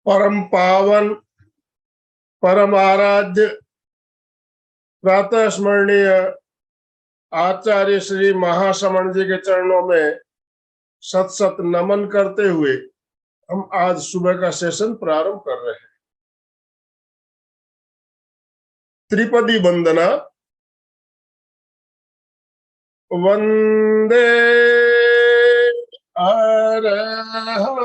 परम पावन परम आराध्य प्रातः स्मरणीय आचार्य श्री महाश्रमण जी के चरणों में सत सत नमन करते हुए हम आज सुबह का सेशन प्रारंभ कर रहे हैं। त्रिपदी वंदना। वंदे अरहं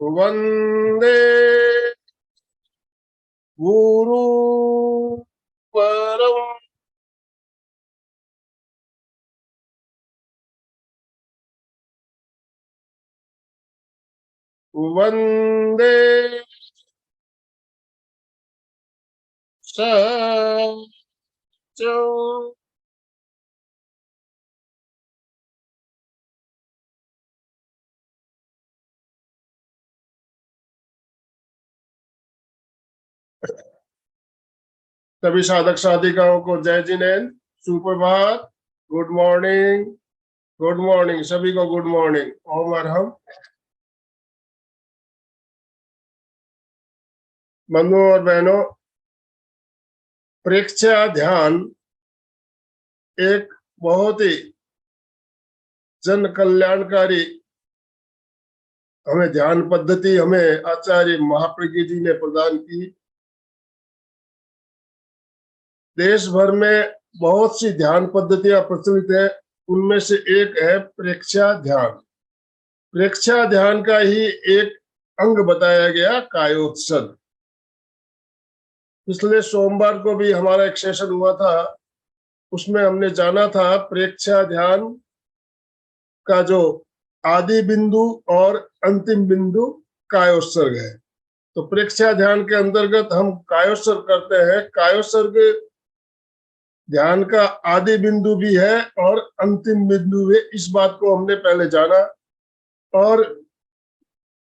वंदे गुरु परम वंदे सत्यं सभी साधक साधिकाओं को जय जिनेन्द्र, सुप्रभात, गुड मॉर्निंग, गुड मॉर्निंग, सभी को गुड मॉर्निंग। ओम अरहम। बंधुओं और बहनों, प्रेक्षा ध्यान एक बहुत ही जन कल्याणकारी हमें ध्यान पद्धति हमें आचार्य महाप्रज्ञ जी ने प्रदान की। देश भर में बहुत सी ध्यान पद्धतियां प्रचलित है, उनमें से एक है प्रेक्षा ध्यान। प्रेक्षा ध्यान का ही एक अंग बताया गया कायोत्सर्ग। पिछले सोमवार को भी हमारा एक सेशन हुआ था, उसमें हमने जाना था प्रेक्षा ध्यान का जो आदि बिंदु और अंतिम बिंदु कायोत्सर्ग है। तो प्रेक्षा ध्यान के अंतर्गत हम कायोत्सर्ग करते हैं। कायोत्सर्ग ध्यान का आदि बिंदु भी है और अंतिम बिंदु भी, इस बात को हमने पहले जाना। और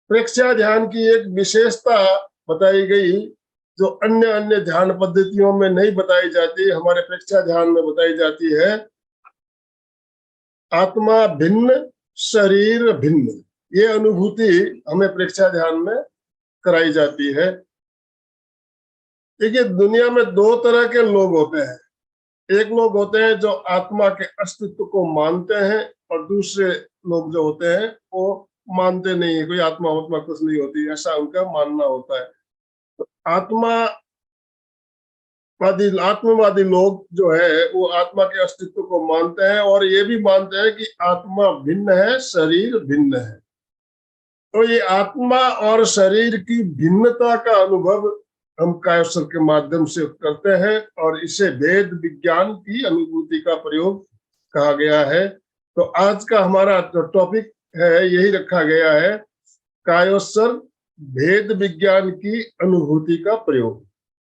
प्रेक्षा ध्यान की एक विशेषता बताई गई जो अन्य अन्य ध्यान पद्धतियों में नहीं बताई जाती, हमारे प्रेक्षा ध्यान में बताई जाती है। आत्मा भिन्न, शरीर भिन्न, ये अनुभूति हमें प्रेक्षा ध्यान में कराई जाती है। देखिए, दुनिया में दो तरह के लोग होते हैं। एक लोग होते हैं जो आत्मा के अस्तित्व को मानते हैं, और दूसरे लोग जो होते हैं वो मानते नहीं है, कोई आत्मा आत्मा कुछ नहीं होती, ऐसा उनका मानना होता है। तो आत्मवादी लोग जो है वो आत्मा के अस्तित्व को मानते हैं और ये भी मानते हैं कि आत्मा भिन्न है, शरीर भिन्न है। तो ये आत्मा और शरीर की भिन्नता का अनुभव हम कायोत्सर्ग के माध्यम से करते हैं, और इसे भेद विज्ञान की अनुभूति का प्रयोग कहा गया है। तो आज का हमारा जो टॉपिक है यही रखा गया है, कायोत्सर्ग भेद विज्ञान की अनुभूति का प्रयोग।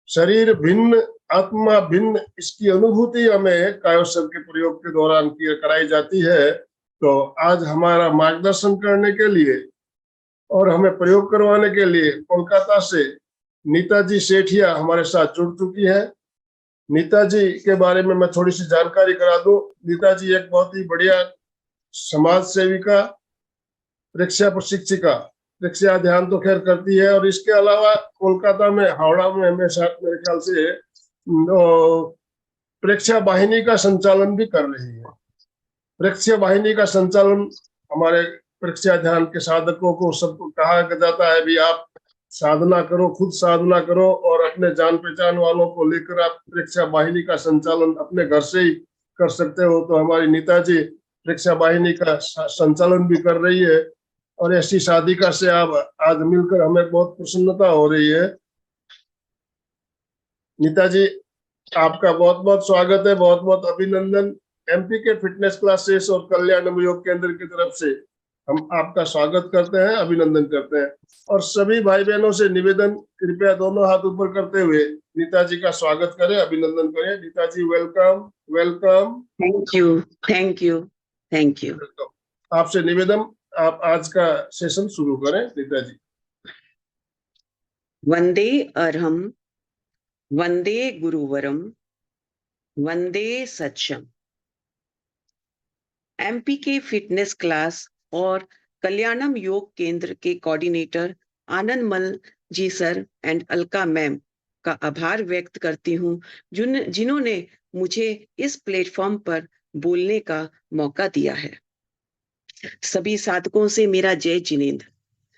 शरीर भिन्न, आत्मा भिन्न, इसकी अनुभूति हमें कायोत्सर्ग के प्रयोग के दौरान कराई जाती है। तो आज हमारा मार्गदर्शन करने के लिए और हमें प्रयोग करवाने के लिए कोलकाता से नीता जी सेठिया हमारे साथ जुड़ चुकी है। नीता जी के बारे में मैं थोड़ी सी जानकारी करा दूं। नीता जी एक बहुत ही बढ़िया समाज सेविका, प्रेक्षा प्रशिक्षिका, प्रेक्षा ध्यान तो खैर करती है, और इसके अलावा कोलकाता में, हावड़ा में हमेशा मेरे ख्याल से प्रेक्षा वाहिनी का संचालन भी कर रही है। प्रेक्षा वाहिनी का संचालन हमारे प्रेक्षा ध्यान के साधकों को सबको कहा जाता है भी आप साधना करो, खुद साधना करो, और अपने जान पहचान वालों को लेकर आप प्रेक्षा वाहिनी का संचालन अपने घर से ही कर सकते हो। तो हमारी नीता जी प्रेक्षा वाहिनी का संचालन भी कर रही है, और ऐसी साधिका से आप आज मिलकर हमें बहुत प्रसन्नता हो रही है। नीता जी, आपका बहुत बहुत स्वागत है, बहुत बहुत अभिनंदन। एमपी के फिटनेस क्लासेस और कल्याण योग केंद्र की तरफ से हम आपका स्वागत करते हैं, अभिनंदन करते हैं। और सभी भाई बहनों से निवेदन, कृपया दोनों हाथ ऊपर करते हुए नीता जी का स्वागत करें, अभिनंदन करें। Neeta ji, welcome welcome. Thank you, thank you, thank you. आपसे निवेदन, आप आज का सेशन शुरू करें नीता जी। वंदे अरहम, वंदे गुरुवरम, वंदे सच्चम। एमपीके फिटनेस क्लास और कल्याणम योग केंद्र के coordinator Anand Mal ji sir and Alka ma'am का आभार व्यक्त करती हूँ, जिन्होंने मुझे इस प्लेटफॉर्म पर बोलने का मौका दिया है। सभी साधकों से मेरा जय जिनेंद्र।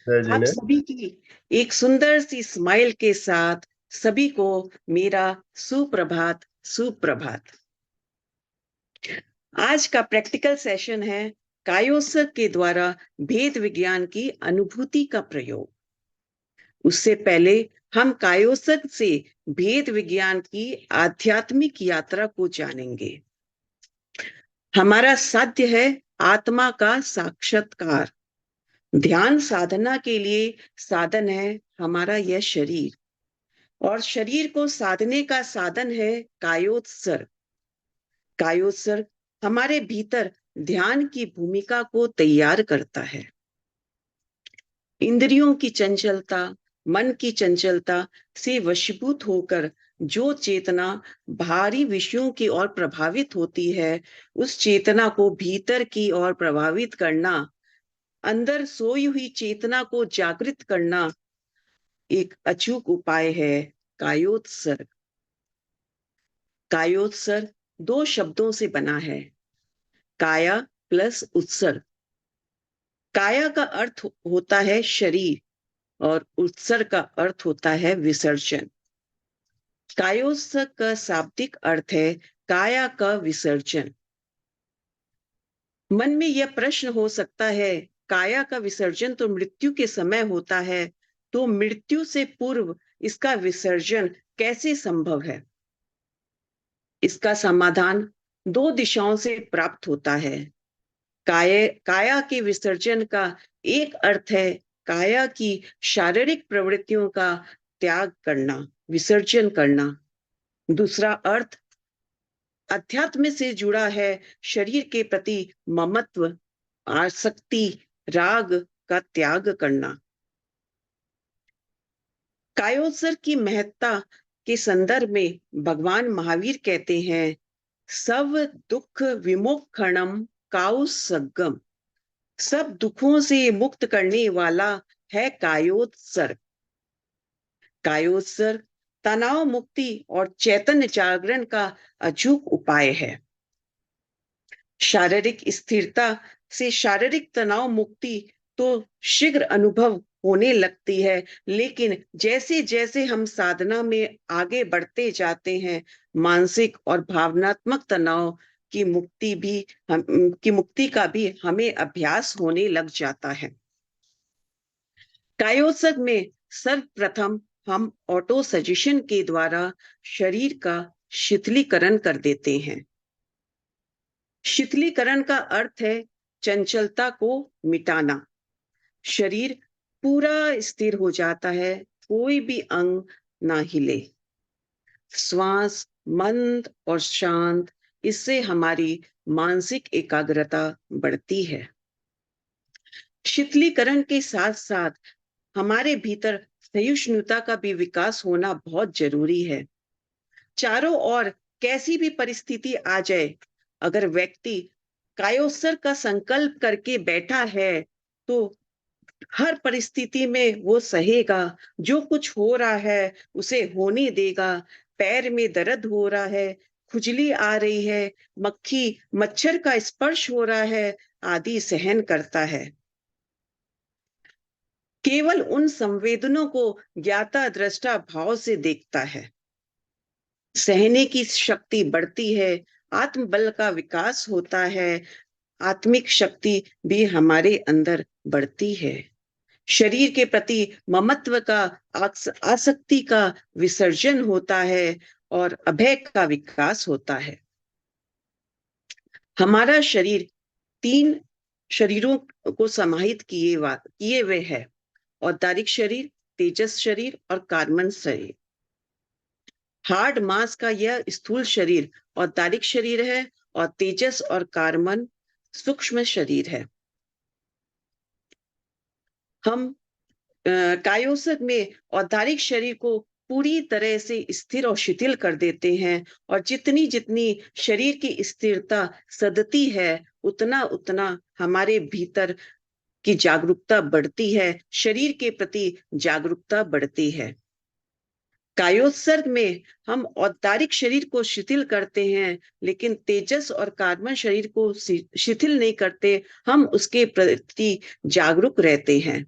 जय आप जिनेंद्र। सभी की एक सुंदर सी स्माइल के साथ सभी को मेरा सुप्रभात सुप्रभात। आज का प्रैक्टिकल सेशन है कायोत्सर्ग के द्वारा भेद विज्ञान की अनुभूति का प्रयोग। उससे पहले हम कायोत्सर्ग से भेद विज्ञान की आध्यात्मिक यात्रा को जानेंगे। हमारा साध्य है आत्मा का साक्षात्कार। ध्यान साधना के लिए साधन है हमारा यह शरीर, और शरीर को साधने का साधन है कायोत्सर्ग। कायोत्सर्ग हमारे भीतर ध्यान की भूमिका को तैयार करता है। इंद्रियों की चंचलता, मन की चंचलता से वशीभूत होकर जो चेतना भारी विषयों की ओर प्रभावित होती है, उस चेतना को भीतर की ओर प्रभावित करना, अंदर सोई हुई चेतना को जागृत करना एक अचूक उपाय है कायोत्सर्ग। कायोत्सर्ग दो शब्दों से बना है, काया प्लस उत्सर्ग। काया का अर्थ होता है शरीर और उत्सर्ग का अर्थ होता है विसर्जन। कायोत्सर्ग का शाब्दिक अर्थ है काया का विसर्जन। मन में यह प्रश्न हो सकता है, काया का विसर्जन तो मृत्यु के समय होता है, तो मृत्यु से पूर्व इसका विसर्जन कैसे संभव है? इसका समाधान दो दिशाओं से प्राप्त होता है। काया के विसर्जन का एक अर्थ है काया की शारीरिक प्रवृत्तियों का त्याग करना, विसर्जन करना। दूसरा अर्थ अध्यात्म से जुड़ा है, शरीर के प्रति ममत्व, आसक्ति, राग का त्याग करना। कायोत्सर्ग की महत्ता के संदर्भ में भगवान महावीर कहते हैं, सब दुख विमोक्षणम कायोत्सर्गम। सब दुखों से मुक्त करने वाला है कायोत्सर्ग। कायोत्सर्ग तनाव मुक्ति और चैतन्य जागरण का अचूक उपाय है। शारीरिक स्थिरता से शारीरिक तनाव मुक्ति तो शीघ्र अनुभव होने लगती है, लेकिन जैसे जैसे हम साधना में आगे बढ़ते जाते हैं, मानसिक और भावनात्मक तनाव की मुक्ति का भी हमें अभ्यास होने लग जाता है। कायोत्सर्ग में सर्वप्रथम हम ऑटो सजेशन के द्वारा शरीर का शिथिलीकरण कर देते हैं। शिथिलीकरण का अर्थ है चंचलता को मिटाना। शरीर पूरा स्थिर हो जाता है, कोई भी अंग ना हिले। श्वास मंद और शांत, इससे हमारी मानसिक एकाग्रता बढ़ती है। शिथिलीकरण के साथ साथ हमारे भीतर सहिष्णुता का भी विकास होना बहुत जरूरी है। चारों ओर कैसी भी परिस्थिति आ जाए, अगर व्यक्ति कायोत्सर्ग का संकल्प करके बैठा है, तो हर परिस्थिति में वो सहेगा। जो कुछ हो रहा है उसे होने देगा। पैर में दर्द हो रहा है, खुजली आ रही है, मक्खी मच्छर का स्पर्श हो रहा है, आदि सहन करता है। केवल उन संवेदनों को ज्ञाता दृष्टा भाव से देखता है। सहने की शक्ति बढ़ती है, आत्मबल का विकास होता है, आत्मिक शक्ति भी हमारे अंदर बढ़ती है। शरीर के प्रति ममत्व का, आसक्ति का विसर्जन होता है और अभय का विकास होता है। हमारा शरीर तीन शरीरों को समाहित किए हुए है, औदारिक शरीर, तेजस शरीर और कार्बन शरीर। हार्ड मास का यह स्थूल शरीर औदारिक शरीर है और तेजस और कार्बन सूक्ष्म शरीर है। हम कायोत्सर्ग में औदारिक शरीर को पूरी तरह से स्थिर और शिथिल कर देते हैं। और जितनी जितनी शरीर की स्थिरता सदती है, उतना उतना हमारे भीतर की जागरूकता बढ़ती है, शरीर के प्रति जागरूकता बढ़ती है। कायोत्सर्ग में हम औदारिक शरीर को शिथिल करते हैं, लेकिन तेजस और कार्बन शरीर को शिथिल नहीं करते, हम उसके प्रति जागरूक रहते हैं।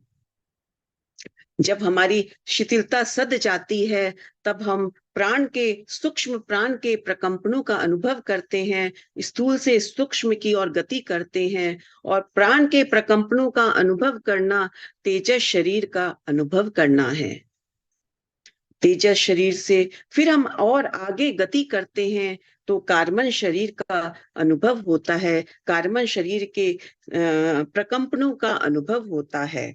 जब हमारी शिथिलता सद जाती है, तब हम सूक्ष्म प्राण के प्रकंपनों का अनुभव करते हैं, स्थूल से सूक्ष्म की ओर गति करते हैं। और प्राण के प्रकंपनों का अनुभव करना तेजस शरीर का अनुभव करना है। तेजस शरीर से फिर हम और आगे गति करते हैं, तो कार्बन शरीर का अनुभव होता है, कार्बन शरीर के प्रकंपनों का अनुभव होता है।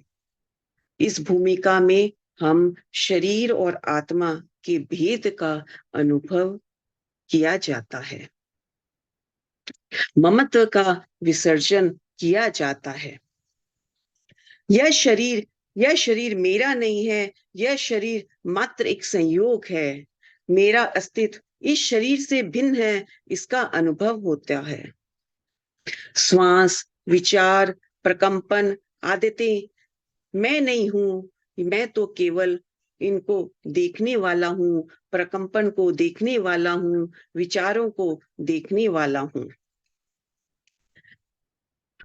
इस भूमिका में हम शरीर और आत्मा के भेद का अनुभव किया जाता है, ममत्व का विसर्जन किया जाता है। यह शरीर यह शरीर मेरा नहीं है, यह शरीर मात्र एक संयोग है। मेरा अस्तित्व इस शरीर से भिन्न है, इसका अनुभव होता है। श्वास, विचार, प्रकंपन, आदतें मैं नहीं हूं, मैं तो केवल इनको देखने वाला हूं, प्रकंपन को देखने वाला हूं, विचारों को देखने वाला हूं।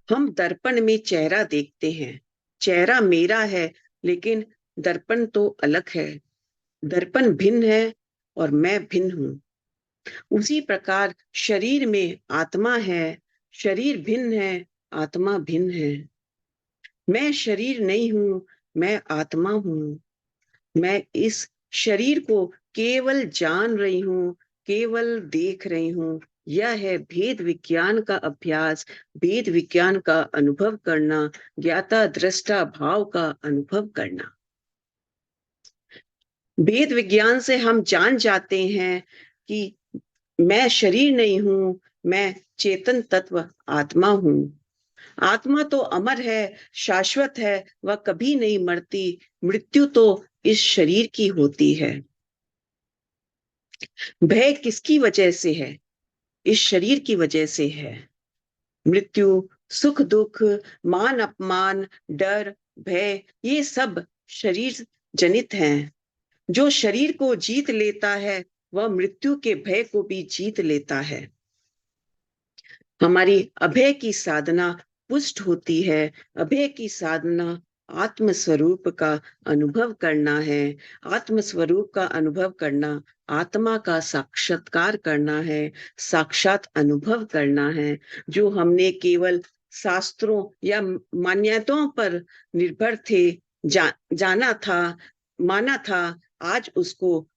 हम दर्पण में चेहरा देखते हैं, चेहरा मेरा है, लेकिन दर्पण तो अलग है। दर्पण भिन्न है और मैं भिन्न हूं। उसी प्रकार शरीर में आत्मा है, शरीर भिन्न है, आत्मा भिन्न है। मैं शरीर नहीं हूं, मैं आत्मा हूं। मैं इस शरीर को केवल जान रही हूं, केवल देख रही हूं। यह है भेद विज्ञान का अभ्यास, भेद विज्ञान का अनुभव करना, ज्ञाता दृष्टा भाव का अनुभव करना। भेद विज्ञान से हम जान जाते हैं कि मैं शरीर नहीं हूं, मैं चेतन तत्व आत्मा हूं। आत्मा तो अमर है, शाश्वत है, वह कभी नहीं मरती। मृत्यु तो इस शरीर की होती है। भय किसकी वजह से है? इस शरीर की वजह से है। मृत्यु, सुख दुख, मान अपमान, डर, भय, ये सब शरीर जनित हैं। जो शरीर को जीत लेता है, वह मृत्यु के भय को भी जीत लेता है। हमारी अभय की साधना पुष्ट होती है। अभय की साधना आत्म स्वरूप का अनुभव करना है। आत्म स्वरूप का अनुभव करना आत्मा का साक्षात्कार करना है, साक्षात अनुभव करना है। जो हमने केवल शास्त्रों या मान्यताओं पर निर्भर थे, जाना था, माना था, आज उसको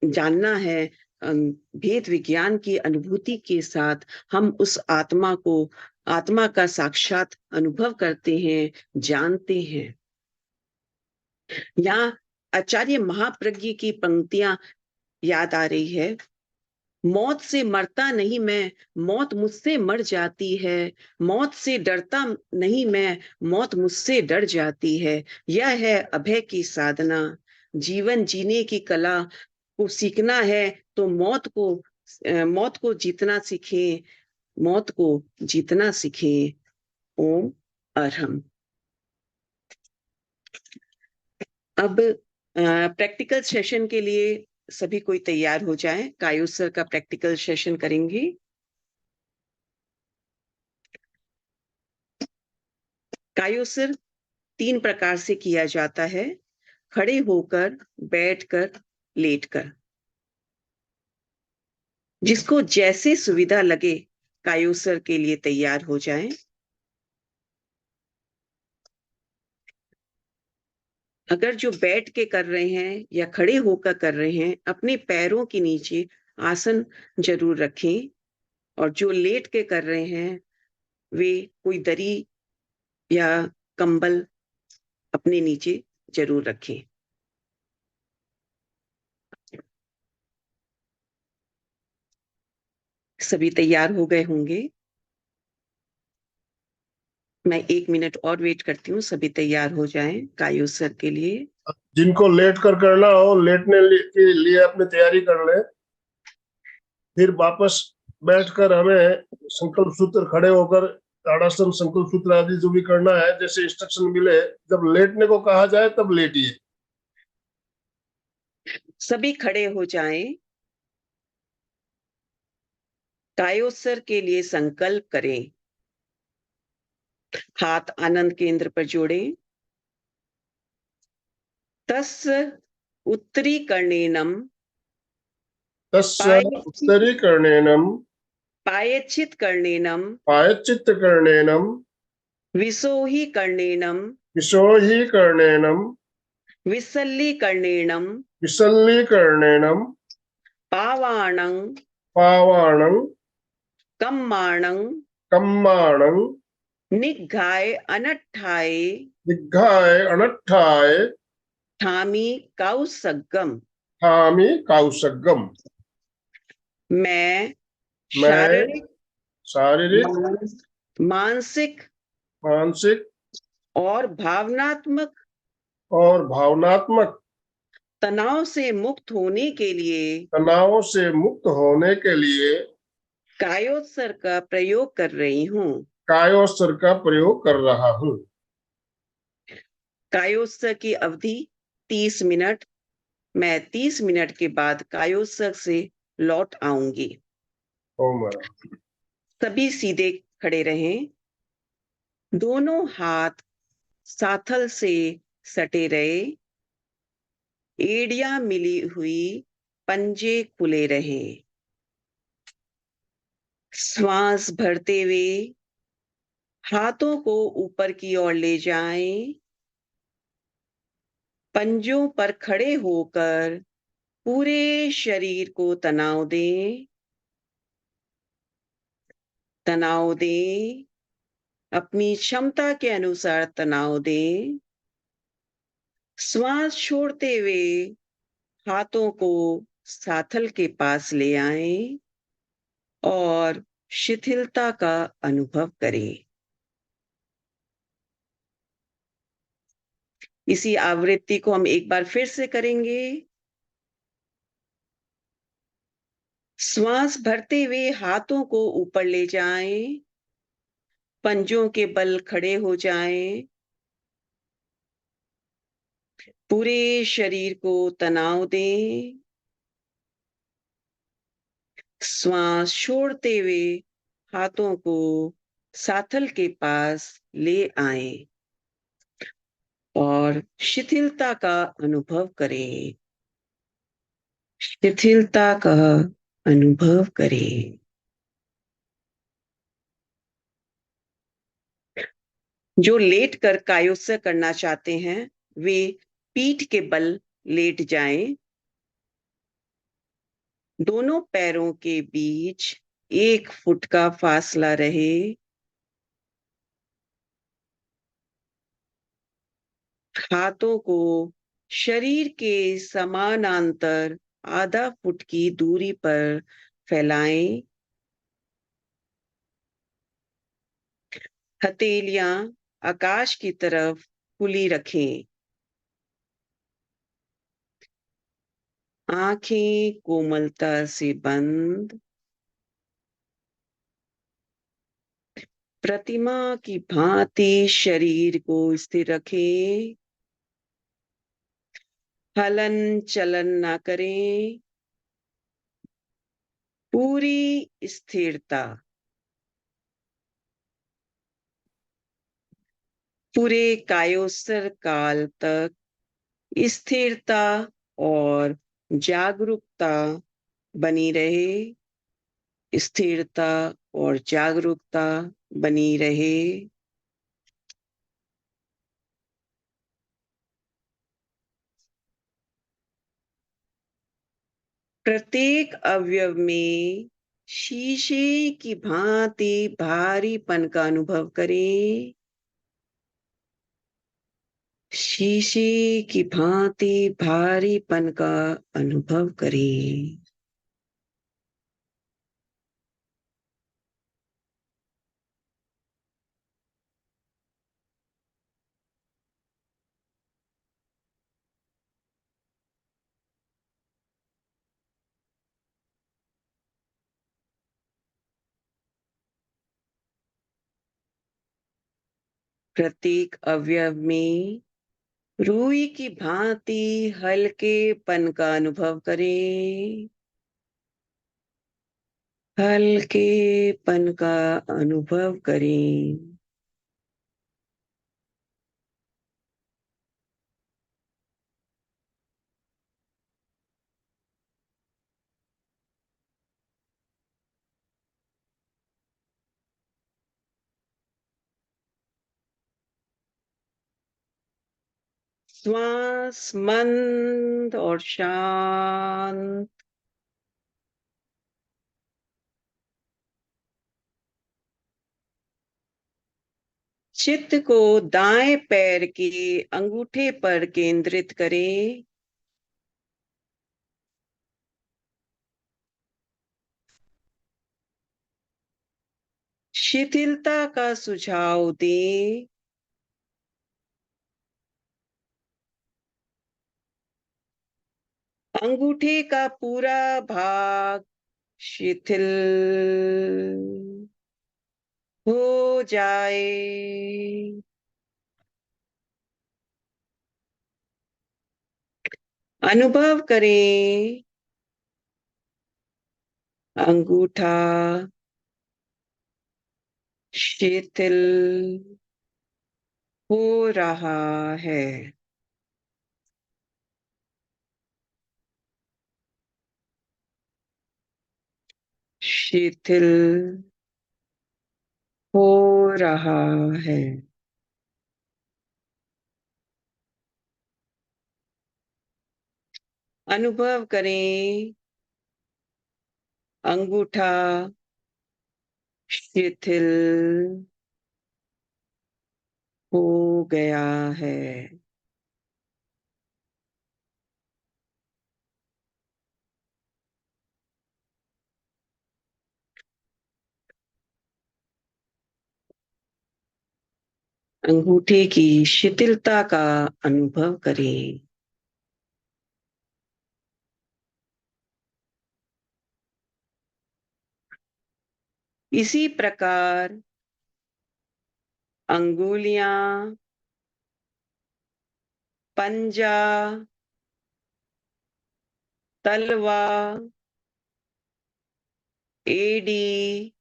जानना है। भेद विज्ञान की अनुभूति के साथ हम उस आत्मा का साक्षात अनुभव करते हैं, जानते हैं। यहाँ आचार्य महाप्रज्ञ की पंक्तियां याद आ रही है। मौत से मरता नहीं मैं, मौत मुझसे मर जाती है। मौत से डरता नहीं मैं, मौत मुझसे डर जाती है। यह है अभय की साधना। जीवन जीने की कला को सीखना है, तो मौत को जीतना सीखें, मौत को जीतना सीखें। ओम अरहम। अब प्रैक्टिकल सेशन के लिए सभी कोई तैयार हो जाए। कायुस सर का प्रैक्टिकल सेशन करेंगे। कायुस सर 3 प्रकार से किया जाता है: खड़े होकर, बैठकर, लेटकर। जिसको जैसे सुविधा लगे, कायुस सर के लिए तैयार हो जाए। अगर जो बैठ के कर रहे हैं या खड़े होकर कर रहे हैं, अपने पैरों के नीचे आसन जरूर रखें। और जो लेट के कर रहे हैं, वे कोई दरी या कंबल अपने नीचे जरूर रखें। सभी तैयार हो गए होंगे। मैं 1 मिनट और वेट करती हूँ, सभी तैयार हो जाएं कायूस सर के लिए। जिनको लेट कर करना हो, के लिए अपनी तैयारी कर ले। फिर वापस बैठकर हमें संकल्प सूत्र खड़े होकर ताड़ासन, संकल्प सूत्र आदि जो भी करना है, जैसे इंस्ट्रक्शन मिले, जब लेटने को कहा जाए तब लेटिए। सभी खड़े हो जाएं, कायूस सर के लिए संकल्प करें। हाथ आनंद केंद्र पर जोड़ें। तस्य उत्तरीकर्णेनम तस्य उत्तरीकर्णेनम पायच्छित्कर्णेनम प्रायश्चित्तकर्णेनम विसोहीकर्णेनम विशोहीकर्णेनम विसल्लीकर्णेनम विसल्लीकर्णेनम पावाणं पावाणं कम्माणं कम्माणं निघ्घाय अनट्ठाय दिग्घाय अनट्ठाय थामी कौसगम। थामी कौशगम। मैं मैं शारीरिक, शारीरिक, मानसिक मानसिक और भावनात्मक और भावनात्मक तनाव से मुक्त होने के लिए तनाव से मुक्त होने के लिए कायोत्सर का प्रयोग कर रही हूँ। कायोस्तर का प्रयोग कर रहा हूँ। कायोत्सर की अवधि 30 मिनट। मैं 30 मिनट के बाद कायोत्सर से लौट आऊंगी। ओम नमः। सभी सीधे खड़े रहें। दोनों हाथ साथल से सटे रहे। एड़ियां मिली हुई, पंजे खुले रहे। श्वास भरते हुए हाथों को ऊपर की ओर ले जाएं। पंजों पर खड़े होकर पूरे शरीर को तनाव दें। तनाव दें, अपनी क्षमता के अनुसार तनाव दें। श्वास छोड़ते हुए हाथों को साथल के पास ले आएं और शिथिलता का अनुभव करें। इसी आवृत्ति को हम एक बार फिर से करेंगे। श्वास भरते हुए हाथों को ऊपर ले जाएं। पंजों के बल खड़े हो जाएं। पूरे शरीर को तनाव दें। श्वास छोड़ते हुए हाथों को साथल के पास ले आएं और शिथिलता का अनुभव करें। शिथिलता का अनुभव करें। जो लेट कर कायोत्सर्ग करना चाहते हैं वे पीठ के बल लेट जाएं। दोनों पैरों के बीच 1 फुट का फासला रहे। हाथों को शरीर के समानांतर आधा फुट की दूरी पर फैलाएं। हथेलियां आकाश की तरफ खुली रखें। आंखें कोमलता से बंद। प्रतिमा की भांति शरीर को स्थिर रखें। हलन चलन ना करें। पूरी स्थिरता। पूरे कायोत्सर्ग काल तक स्थिरता और जागरूकता बनी रहे। स्थिरता और जागरूकता बनी रहे। प्रत्येक अवयव में शीशे की भांति भारीपन का अनुभव करें। शीशे की भांति भारीपन का अनुभव करें। प्रत्येक अवयव में रूई की भांति हल्केपन का अनुभव करें। हल्केपन का अनुभव करें। श्वास मंद और शांत। चित्त को दाएं पैर के अंगूठे पर केंद्रित करें। शिथिलता का सुझाव दें। अंगूठे का पूरा भाग शिथिल हो जाए। अनुभव करें अंगूठा शिथिल हो रहा है। शिथिल हो रहा है। अनुभव करें अंगूठा शिथिल हो गया है। अंगूठे की शिथिलता का अनुभव करें। इसी प्रकार अंगुलियां, पंजा, तलवा, एडी,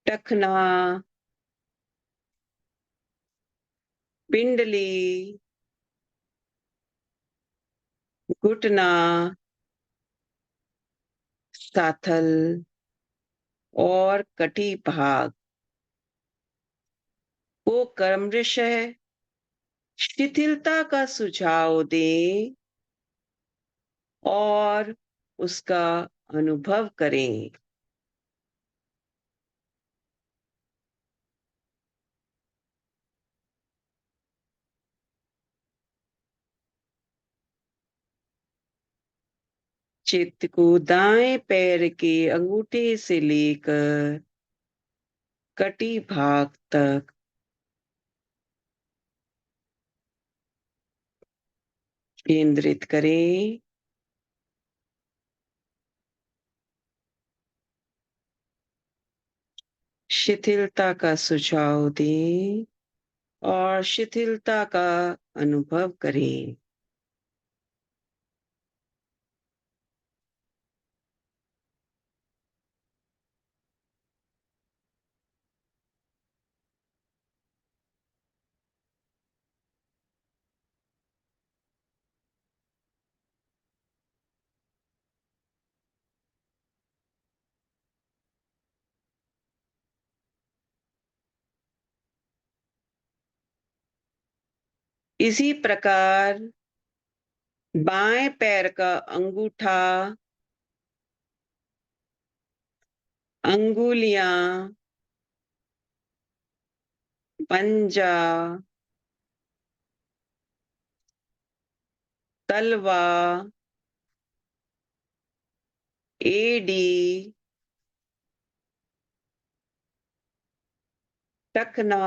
टखना, पिंडली, घुटना, साथल और कटी भाग को क्रमशः शिथिलता का सुझाव दें और उसका अनुभव करें। चित्त को दाएं पैर के अंगूठे से लेकर कटी भाग तक केंद्रित करें। शिथिलता का सुझाव दें और शिथिलता का अनुभव करें। इसी प्रकार बाएं पैर का अंगूठा, अंगुलियां, पंजा, तलवा, एडी, टखना,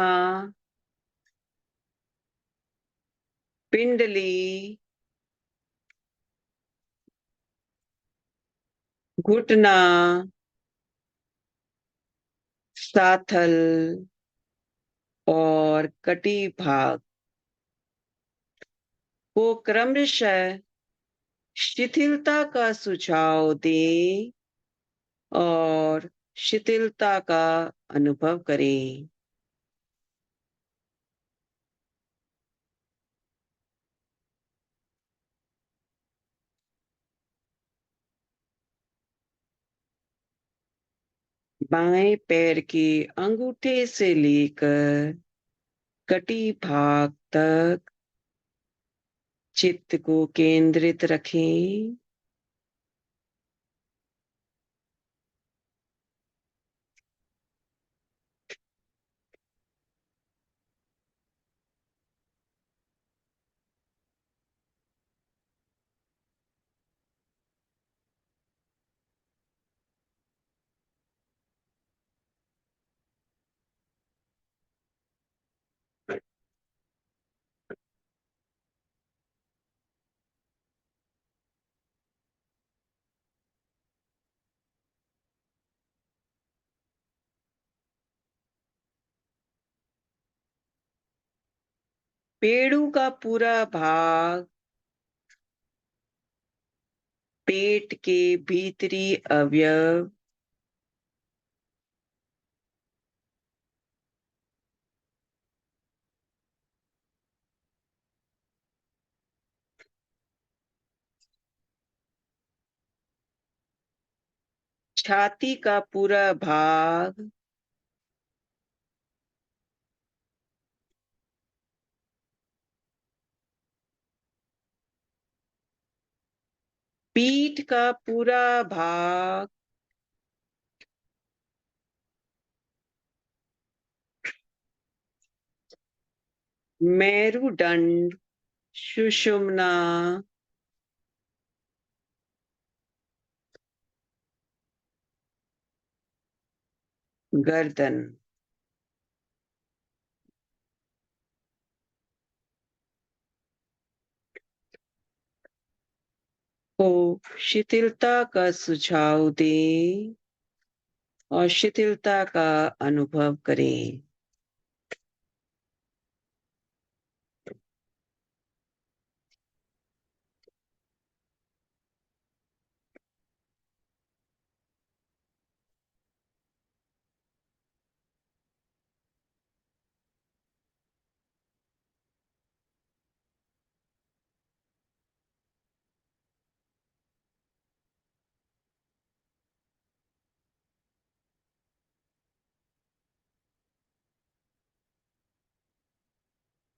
पिंडली, घुटना, साथल और कटी भाग को क्रमशः शिथिलता का सुझाव दें और शिथिलता का अनुभव करें। बाएं पैर के अंगूठे से लेकर कटी भाग तक चित्त को केंद्रित रखें। पेड़ों का पूरा भाग पेट के भीतरी अवयव छाती का पूरा भाग पीठ का पूरा भाग मेरुदंड सुषुम्ना गर्दन को शिथिलता का सुझाव दें और शिथिलता का अनुभव करें।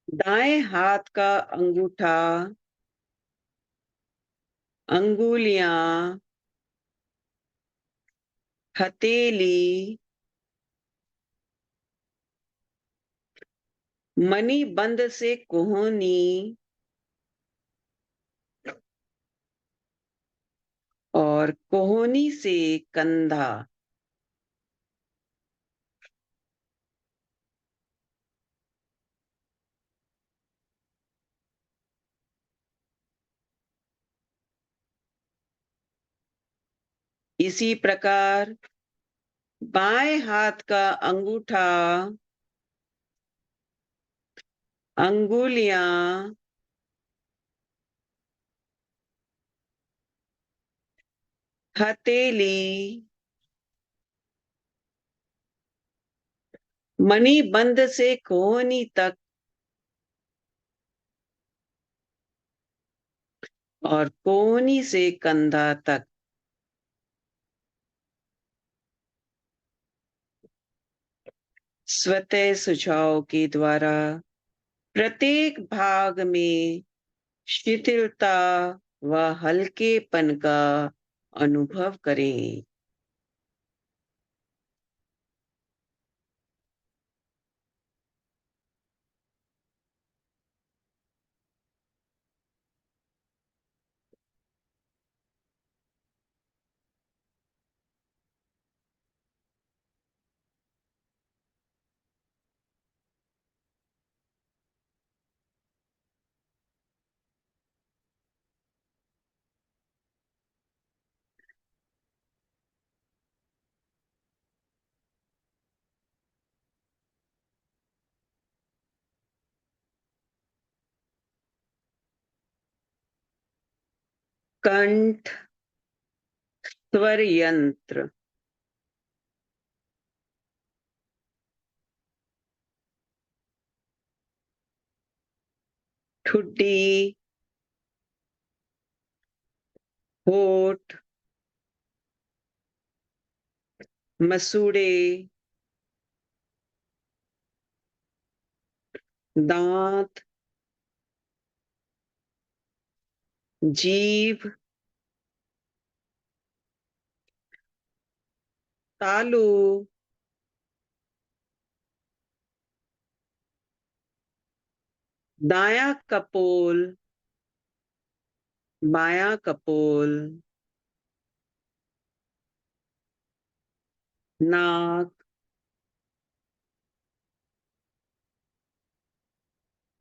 दाएं हाथ का अंगूठा, अंगुलियां, हथेली मणि बंद से कोहनी और कोहनी से कंधा इसी प्रकार बाएं हाथ का अंगूठा, अंगुलियां, हथेली मणि बंद से कोहनी तक और कोहनी से कंधा तक स्वतः सुझाव के द्वारा प्रत्येक भाग में शिथिलता व हल्केपन का अनुभव करें। कंठ, स्वर यंत्र, ठुड्डी, होठ, मसूड़े, दांत, जीभ, तालू, दायां कपोल, बायां कपोल, नाक,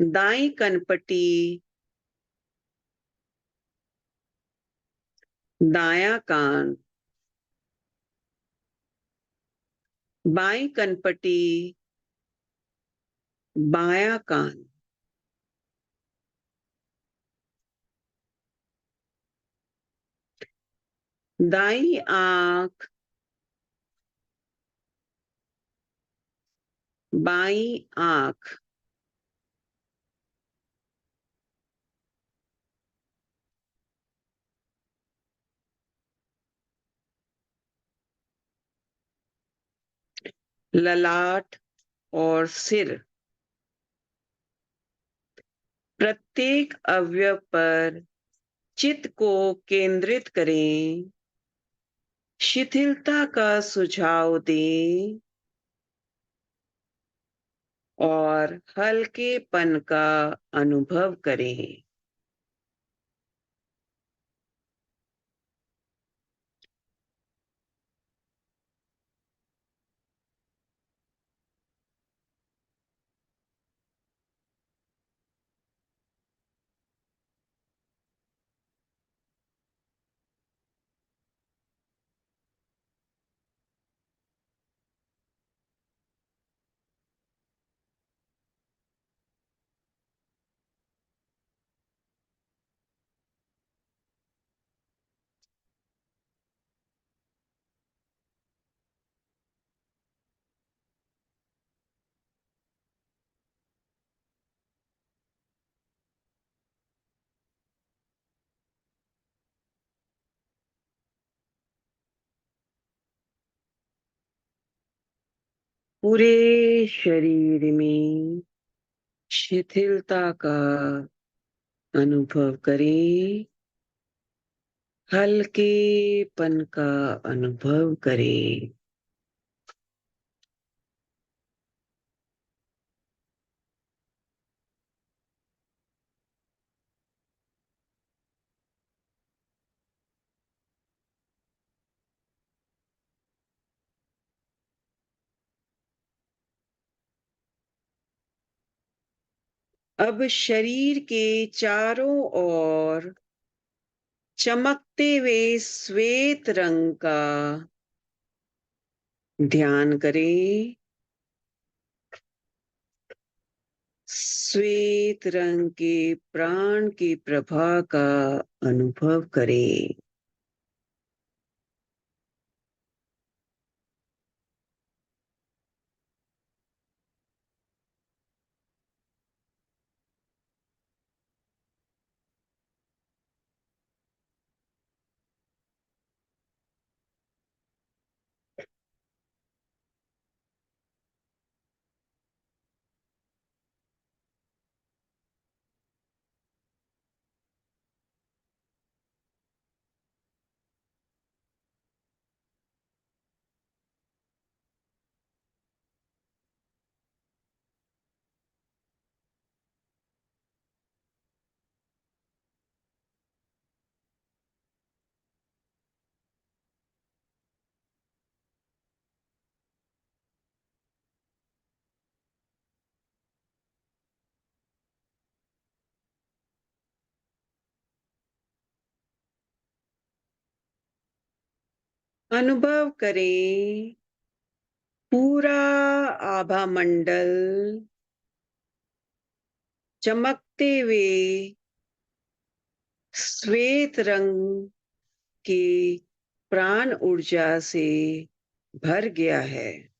दाई कनपटी, दायां कान, बाई कनपटी, बायां कान, दाई आंख, बाई आंख, ललाट और सिर। प्रत्येक अवयव पर चित्त को केंद्रित करें, शिथिलता का सुझाव दें और हल्केपन का अनुभव करें। पूरे शरीर में शिथिलता का अनुभव करें, हल्केपन का अनुभव करें। अब शरीर के चारों ओर चमकते हुए श्वेत रंग का ध्यान करें। श्वेत रंग के प्राण की प्रभा का अनुभव करें। अनुभव करें पूरा आभा मंडल चमकते हुए श्वेत रंग की प्राण ऊर्जा से भर गया है।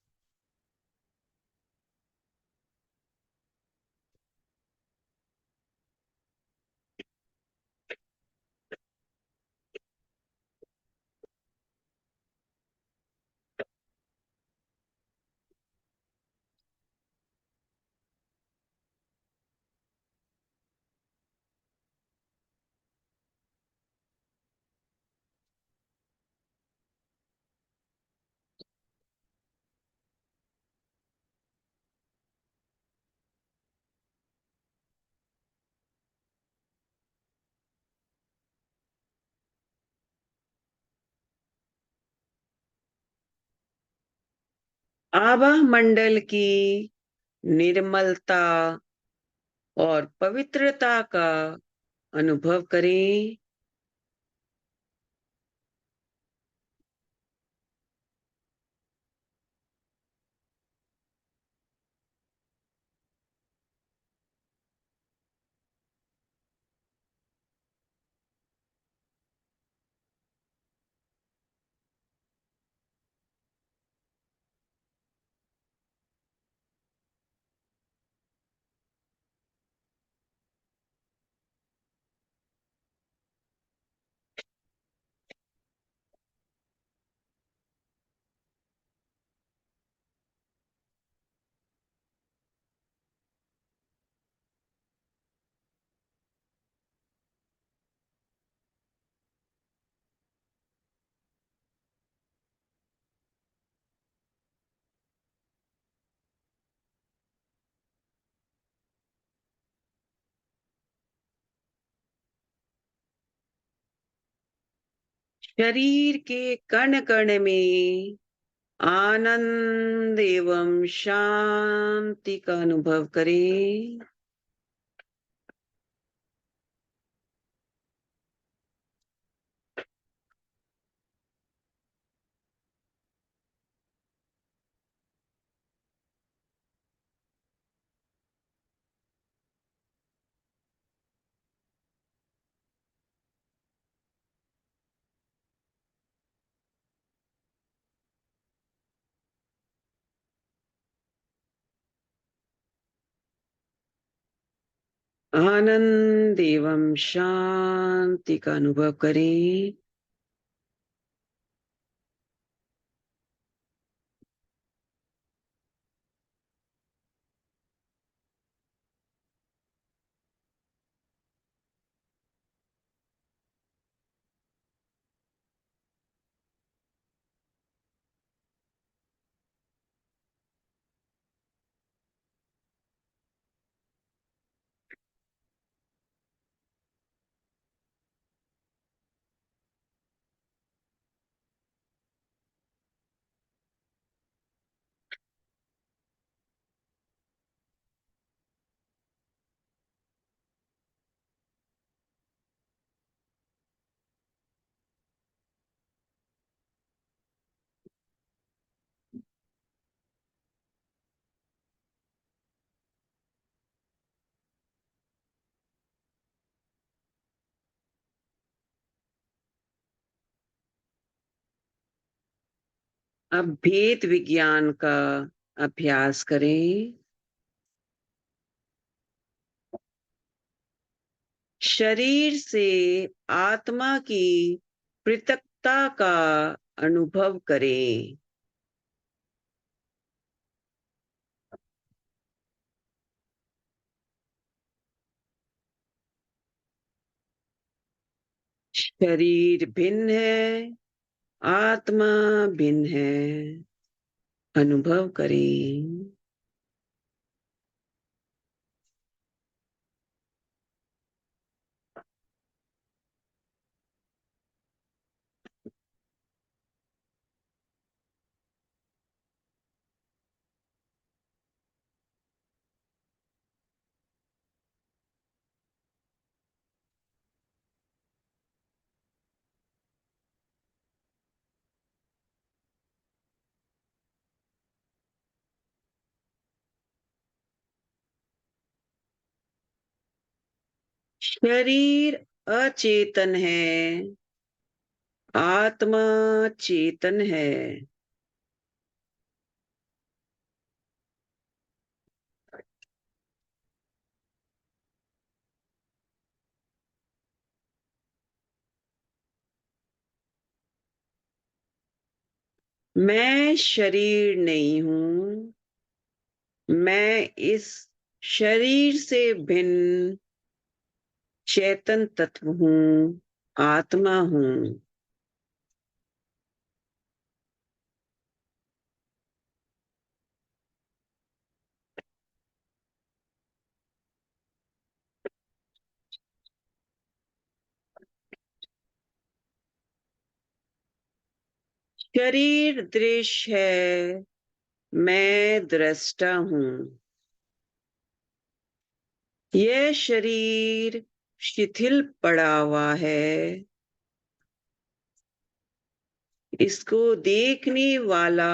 आभा मंडल की निर्मलता और पवित्रता का अनुभव करें। शरीर के कण कण में आनंद एवं शांति का अनुभव करें। आनंद एवं शांति का अनुभव करें। अब भेद विज्ञान का अभ्यास करें। शरीर से आत्मा की पृथकता का अनुभव करें। शरीर भिन्न है, आत्मा भिन्न है। अनुभव करें। शरीर अचेतन है, आत्मा चेतन है। मैं शरीर नहीं हूं, मैं इस शरीर से भिन्न चेतन तत्व हूँ, आत्मा हूँ। शरीर दृश्य है, मैं दृष्टा हूँ। यह शरीर शिथिल पड़ा हुआ है, इसको देखने वाला,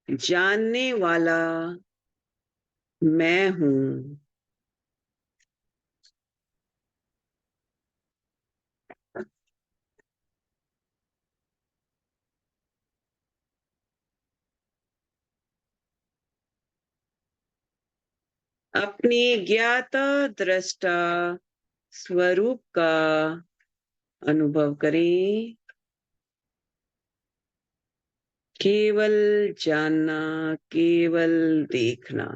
जानने वाला मैं हूँ। अपनी ज्ञाता दृष्टा स्वरूप का अनुभव करें। केवल जानना, केवल देखना।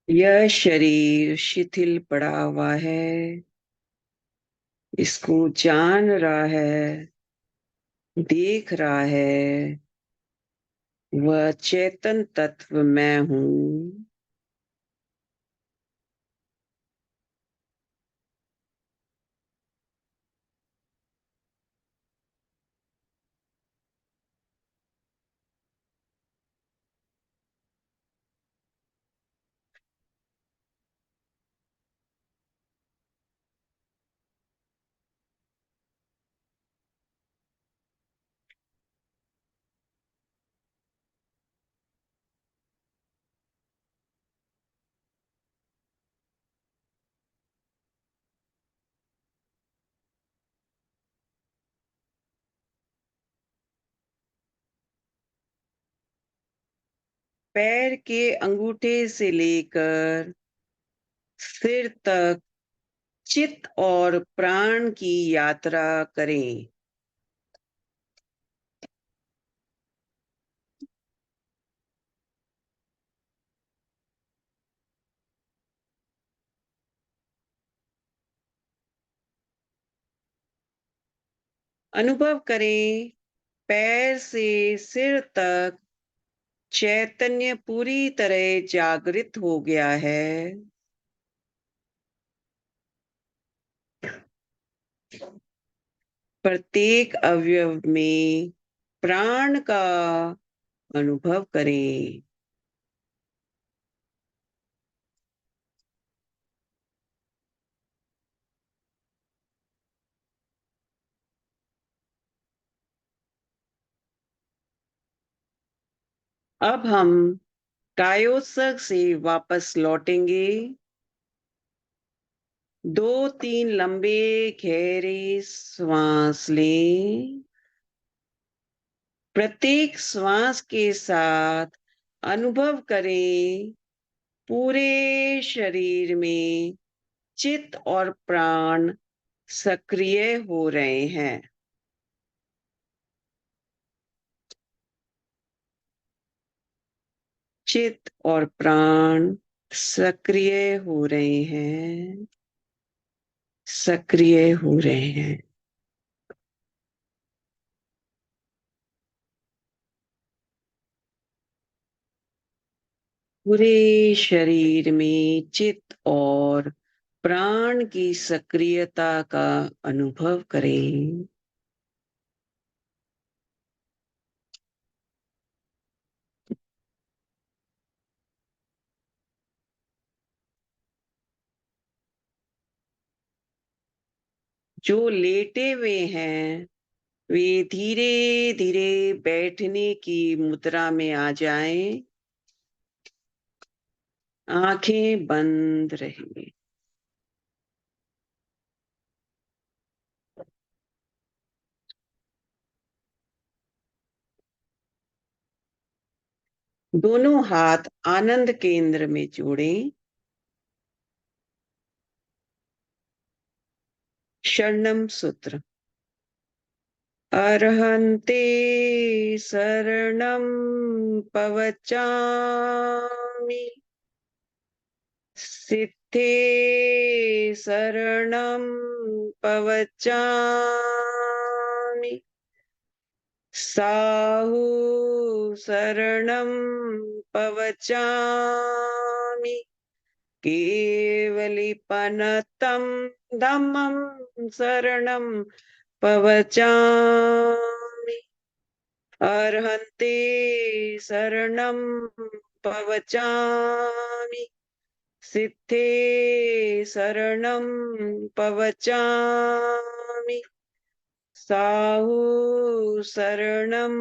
यह शरीर शिथिल पड़ा हुआ है, इसको जान रहा है, देख रहा है। वह चेतन तत्व मैं हूँ। पैर के अंगूठे से लेकर सिर तक चित्त और प्राण की यात्रा करें। अनुभव करें, पैर से सिर तक चैतन्य पूरी तरह जागृत हो गया है। प्रत्येक अवयव में प्राण का अनुभव करें। अब हम कायोत्सर्ग से वापस लौटेंगे। 2-3 लंबे गहरे श्वास लें। प्रत्येक श्वास के साथ अनुभव करें, पूरे शरीर में चित्त और प्राण सक्रिय हो रहे हैं। चित्त और प्राण सक्रिय हो रहे हैं, सक्रिय हो रहे हैं। पूरे शरीर में चित्त और प्राण की सक्रियता का अनुभव करें। जो लेटे हुए हैं वे धीरे धीरे बैठने की मुद्रा में आ जाएं, आंखें बंद रहें। दोनों हाथ आनंद केंद्र में जोड़ें। शरणम सूत्र। अर्हन्ते शरणं पवचामि, सिद्धे शरणं पवचामि, साहु शरणं पवचामि, केवलिपनतं धम्मं शरणं पवचामि, अर्हन्ते शरणं पवचामि, सिद्धे शरणं पवचामि, साहु शरणं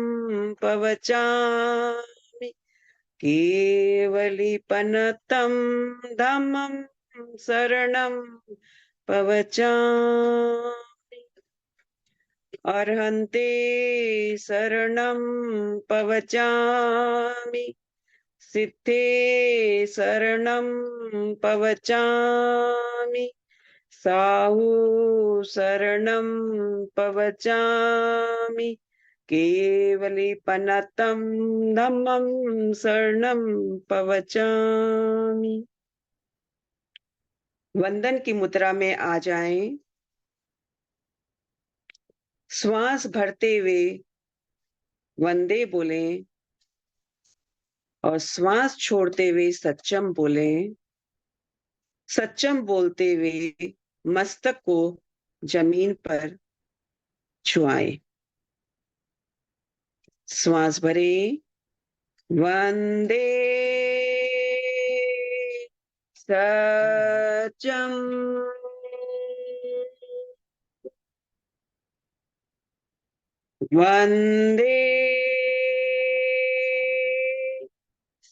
पवचामि, केवलिपनतं धम्मं शरणं पवचामि, अर्हन्ते शरणं पवचामि, सिद्धे शरणं पवचामि, साहु शरणं पवचामि, केवलिपनतं धम्मं शरणं पवचामि। वंदन की मुद्रा में आ जाएं। श्वास भरते हुए वंदे बोलें और श्वास छोड़ते हुए सच्चम बोलें। सच्चम बोलते हुए मस्तक को जमीन पर छुआएं। श्वास भरें। वंदे सच्चम। वंदे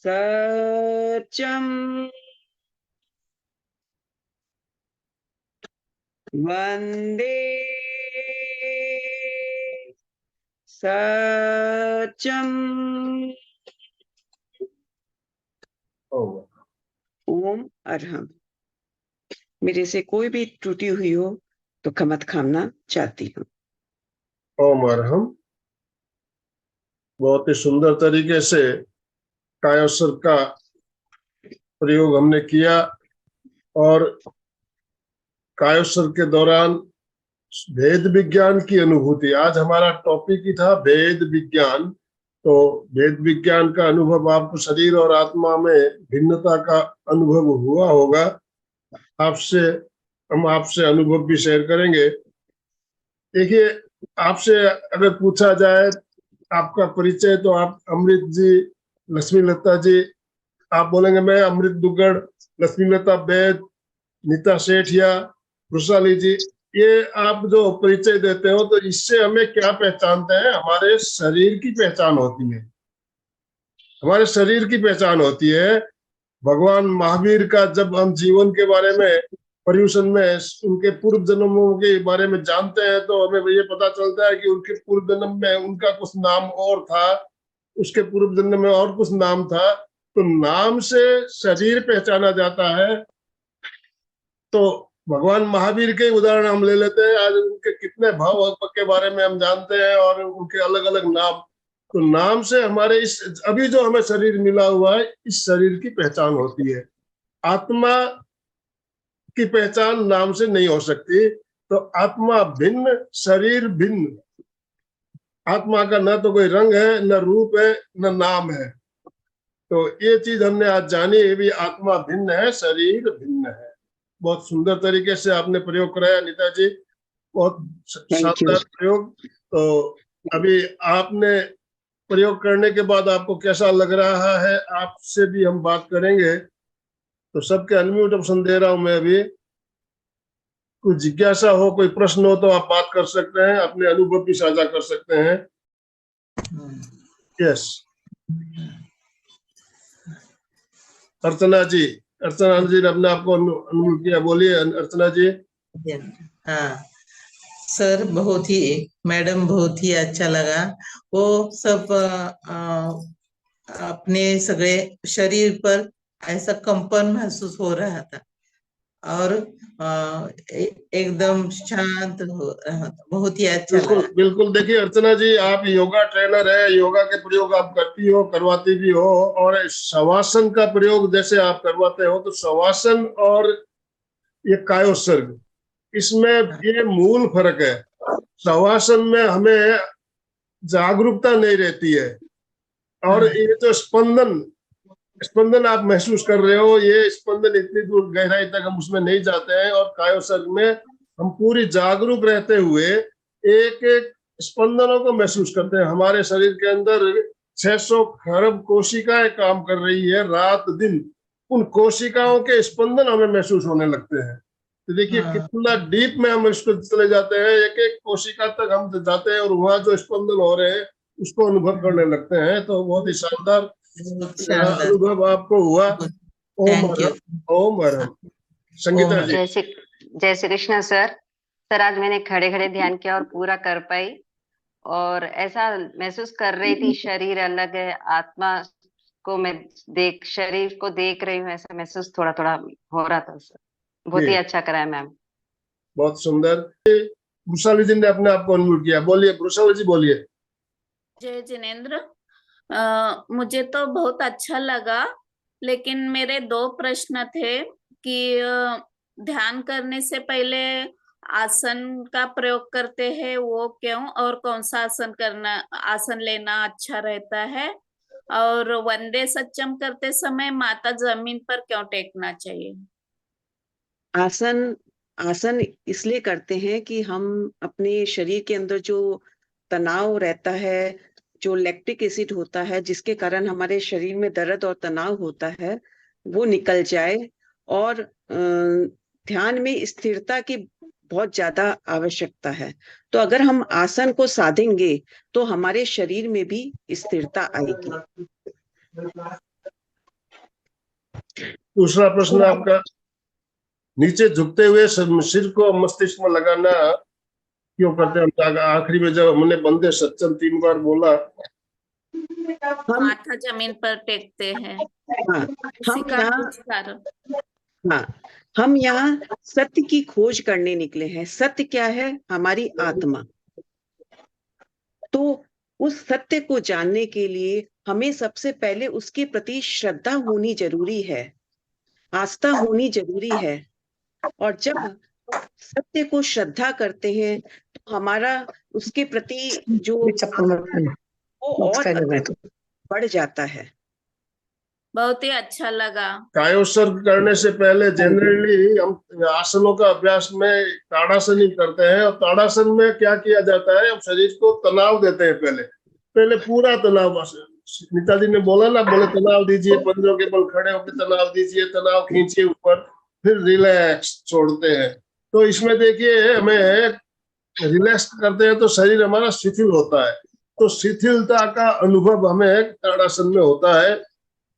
सच्चम। वंदे सच्चम। ओम। ओम अरहम। मेरे से कोई भी त्रुटि हुई हो तो क्षमा खामना चाहती हूँ। ओम अरहम। बहुत ही सुंदर तरीके से कायोस्वर का प्रयोग हमने किया और कायोस्वर के दौरान वेद विज्ञान की अनुभूति, आज हमारा टॉपिक ही था वेद विज्ञान। तो वेद विज्ञान का अनुभव आपको शरीर और आत्मा में भिन्नता का अनुभव हुआ होगा। आपसे हम आपसे अनुभव भी शेयर करेंगे। देखिए, आपसे अगर पूछा जाए आपका परिचय तो आप अमृत जी, लक्ष्मी लता जी, आप बोलेंगे मैं अमृत दुग्गड़, लक्ष्मी लता वैद, नीता सेठिया, वृषाली जी। ये आप जो परिचय देते हो तो इससे हमें क्या पहचानते हैं? हमारे शरीर की पहचान होती है, हमारे शरीर की पहचान होती है। भगवान महावीर का जब हम जीवन के बारे में, पर्यूषण में उनके पूर्व जन्मों के बारे में जानते हैं तो हमें ये पता चलता है कि उनके पूर्व जन्म में उनका कुछ नाम और था, उसके पूर्व जन्म में और कुछ नाम था। तो नाम से शरीर पहचाना जाता है। तो भगवान महावीर के उदाहरण हम ले लेते हैं। आज उनके कितने भाव के बारे में हम जानते हैं और उनके अलग अलग नाम। तो नाम से हमारे इस अभी जो हमें शरीर मिला हुआ है, इस शरीर की पहचान होती है। आत्मा की पहचान नाम से नहीं हो सकती। तो आत्मा भिन्न, शरीर भिन्न। आत्मा का न तो कोई रंग है, न रूप है, न नाम है। तो ये चीज हमने आज जानी, ये भी आत्मा भिन्न है, शरीर भिन्न है। बहुत सुंदर तरीके से आपने प्रयोग कराया नीता जी, बहुत थैंक यू। शानदार प्रयोग। तो अभी आपने प्रयोग करने के बाद आपको कैसा लग रहा है, आपसे भी हम बात करेंगे। तो सबके अनम्यूट ऑप्शन दे रहा हूं मैं अभी। कोई जिज्ञासा हो, कोई प्रश्न हो तो आप बात कर सकते हैं, अपने अनुभव भी साझा कर सकते हैं। यस, अर्चना जी, अर्चना जी ने अपने आप को अनुभव किया, बोलिए अर्चना जी। हाँ सर, बहुत ही, मैडम बहुत ही अच्छा लगा। वो सब अपने सगळे शरीर पर ऐसा कंपन महसूस हो रहा था और एकदम शांत हो रहा था, बहुत ही अच्छा बिल्कुल लगा। बिल्कुल। देखिए अर्चना जी, आप योगा ट्रेनर है, योगा के प्रयोग आप करती हो, करवाती भी हो, और शवासन का प्रयोग जैसे आप करवाते हो, तो शवासन और ये कायोत्सर्ग, इसमें ये मूल फर्क है। शवासन में हमें जागरूकता नहीं रहती है, और ये जो स्पंदन स्पंदन आप महसूस कर रहे हो, ये स्पंदन इतनी दूर गहराई तक हम उसमें नहीं जाते हैं, और कायोसर्ग में हम पूरी जागरूक रहते हुए एक एक स्पंदनों को महसूस करते हैं। हमारे शरीर के अंदर 600 खरब कोशिकाएं काम कर रही है रात दिन, उन कोशिकाओं के स्पंदन हमें महसूस होने लगते हैं। तो देखिए कितना डीप में हम इसको चले जाते हैं, एक एक कोशिका तक हम जाते हैं और वहां जो स्पंदन हो रहे हैं उसको अनुभव करने लगते हैं। तो बहुत ही शानदार अनुभव आपको हुआ। ओम ओम हरम। संगीता जी। जय श्री कृष्ण सर। सर आज मैंने खड़े खड़े ध्यान किया और पूरा कर पाई, और ऐसा महसूस कर रही थी शरीर अलग है, आत्मा को मैं शरीर को देख रही हूँ, ऐसा महसूस थोड़ा थोड़ा हो रहा था सर। बहुत ही अच्छा कराया मैम। बहुत सुंदर। वृषाली जी ने अपने आप को अनुभव किया, बोलिए वृषाली जी, बोलिए। जय जिनेंद्र, मुझे तो बहुत अच्छा लगा, लेकिन मेरे 2 प्रश्न थे कि ध्यान करने से पहले आसन का प्रयोग करते हैं वो क्यों, और कौन सा आसन लेना अच्छा रहता है, और वंदे सच्चम करते समय माता जमीन पर क्यों टेकना चाहिए? आसन इसलिए करते हैं कि हम अपने शरीर के अंदर जो तनाव रहता है, जो लैक्टिक एसिड होता है, जिसके कारण हमारे शरीर में दर्द और तनाव होता है, वो निकल जाए। और ध्यान में स्थिरता की बहुत ज्यादा आवश्यकता है। तो अगर हम आसन को साधेंगे तो हमारे शरीर में भी स्थिरता आएगी। दूसरा प्रश्न आपका, नीचे झुकते हुए सिर को मस्तिष्क में लगाना क्यों करते हैं? आखिरी में जब हमने बंदे सच्चम 3 बार बोला, माथा जमीन पर टेकते हैं। हम यहाँ सत्य की खोज करने निकले हैं। सत्य क्या है? हमारी आत्मा। तो उस सत्य को जानने के लिए हमें सबसे पहले उसके प्रति श्रद्धा होनी जरूरी है, आस्था होनी जरूरी है। और जब सत्य को श्रद्धा करते हैं तो हमारा उसके प्रति जो वो और बढ़ जाता है। बहुत ही अच्छा लगा। कायोत्सर्ग करने से पहले जनरली हम आसनों का अभ्यास में ताड़ासन ही करते हैं, और ताड़ासन में क्या किया जाता है, हम शरीर को तनाव देते हैं। पहले पूरा तनाव, नीता जी ने बोला ना, बोले तनाव दीजिए, पंजों के बल खड़े होकर तनाव दीजिए, तनाव खींचिए ऊपर, फिर रिलैक्स छोड़ते हैं। तो इसमें देखिए हमें रिलैक्स करते हैं तो शरीर हमारा शिथिल होता है, तो शिथिलता का अनुभव हमें ताड़ासन में होता है।